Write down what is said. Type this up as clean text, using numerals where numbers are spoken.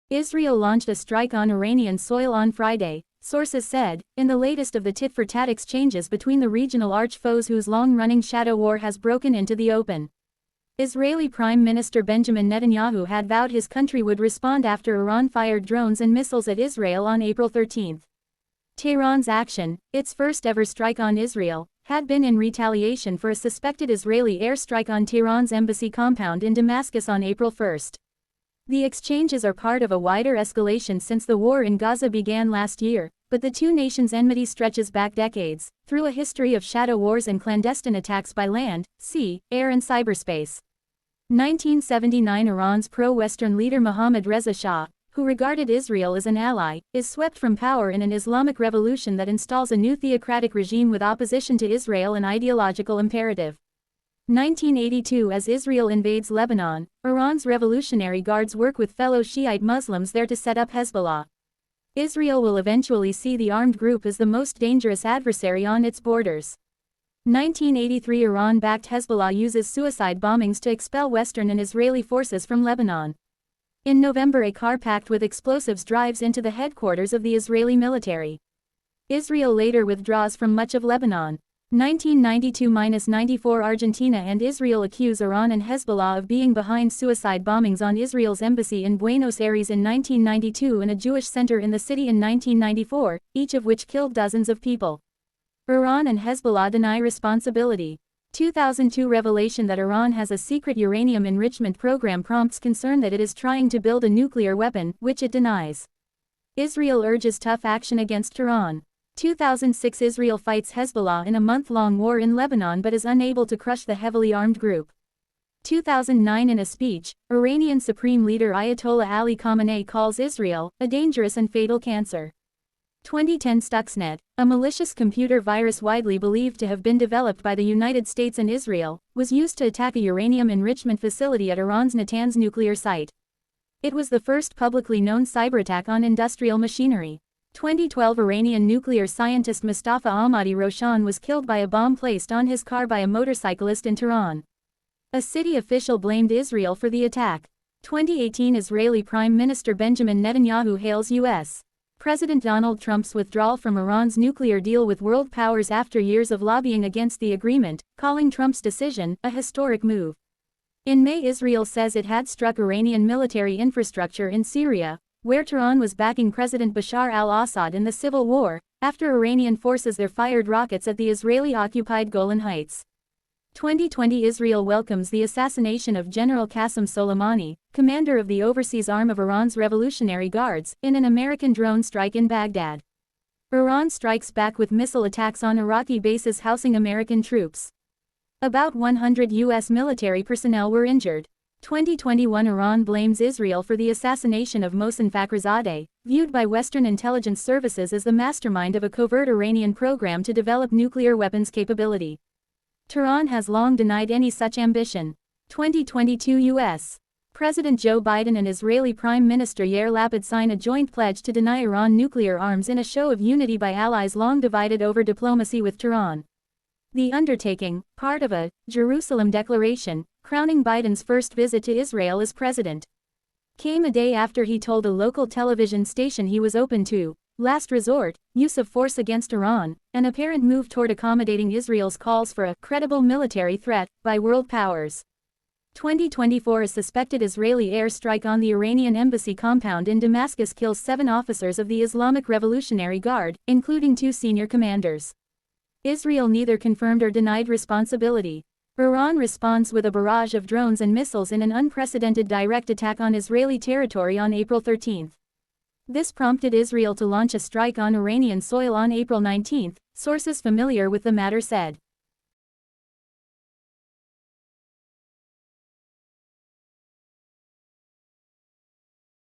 Israel launched a strike on Iranian soil on Friday, sources said, in the latest of the tit-for-tat exchanges between the regional arch-foes whose long-running shadow war has broken into the open. Israeli Prime Minister Benjamin Netanyahu had vowed his country would respond after Iran fired drones and missiles at Israel on April 13. Tehran's action, its first-ever strike on Israel, had been in retaliation for a suspected Israeli airstrike on Tehran's embassy compound in Damascus on April 1. The exchanges are part of a wider escalation since the war in Gaza began last year, but the two nations' enmity stretches back decades, through a history of shadow wars and clandestine attacks by land, sea, air and cyberspace. 1979 Iran's pro-Western leader Mohammad Reza Shah, who regarded Israel as an ally, is swept from power in an Islamic revolution that installs a new theocratic regime with opposition to Israel an ideological imperative. 1982 As Israel invades Lebanon, Iran's Revolutionary Guards work with fellow Shiite Muslims there to set up Hezbollah. Israel will eventually see the armed group as the most dangerous adversary on its borders. 1983 Iran-backed Hezbollah uses suicide bombings to expel Western and Israeli forces from Lebanon. In November a car packed with explosives drives into the headquarters of the Israeli military. Israel later withdraws from much of Lebanon. 1992–94 Argentina and Israel accuse Iran and Hezbollah of being behind suicide bombings on Israel's embassy in Buenos Aires in 1992 and a Jewish center in the city in 1994, each of which killed dozens of people. Iran and Hezbollah deny responsibility. 2002 revelation that Iran has a secret uranium enrichment program prompts concern that it is trying to build a nuclear weapon, which it denies. Israel urges tough action against Iran. 2006 Israel fights Hezbollah in a month-long war in Lebanon but is unable to crush the heavily armed group. 2009 In a speech, Iranian Supreme Leader Ayatollah Ali Khamenei calls Israel a dangerous and fatal cancer. 2010 Stuxnet, a malicious computer virus widely believed to have been developed by the United States and Israel, was used to attack a uranium enrichment facility at Iran's Natanz nuclear site. It was the first publicly known cyberattack on industrial machinery. 2012 Iranian nuclear scientist Mustafa Ahmadi Roshan was killed by a bomb placed on his car by a motorcyclist in Tehran. A city official blamed Israel for the attack. 2018 Israeli Prime Minister Benjamin Netanyahu hails U.S. President Donald Trump's withdrawal from Iran's nuclear deal with world powers after years of lobbying against the agreement, calling Trump's decision a historic move. In May Israel says it had struck Iranian military infrastructure in Syria, where Tehran was backing President Bashar al-Assad in the civil war, after Iranian forces there fired rockets at the Israeli-occupied Golan Heights. 2020 Israel welcomes the assassination of General Qasem Soleimani, commander of the overseas arm of Iran's Revolutionary Guards, in an American drone strike in Baghdad. Iran strikes back with missile attacks on Iraqi bases housing American troops. About 100 U.S. military personnel were injured. 2021 Iran blames Israel for the assassination of Mohsen Fakhrizadeh, viewed by Western intelligence services as the mastermind of a covert Iranian program to develop nuclear weapons capability. Tehran has long denied any such ambition. 2022 U.S. President Joe Biden and Israeli Prime Minister Yair Lapid sign a joint pledge to deny Iran nuclear arms in a show of unity by allies long divided over diplomacy with Tehran. The undertaking, part of a Jerusalem Declaration, crowning Biden's first visit to Israel as president, came a day after he told a local television station he was open to, last resort, use of force against Iran, an apparent move toward accommodating Israel's calls for a credible military threat by world powers. 2024 A suspected Israeli airstrike on the Iranian embassy compound in Damascus kills 7 officers of the Islamic Revolutionary Guard, including 2 senior commanders. Israel neither confirmed or denied responsibility. Iran responds with a barrage of drones and missiles in an unprecedented direct attack on Israeli territory on April 13. This prompted Israel to launch a strike on Iranian soil on April 19, sources familiar with the matter said.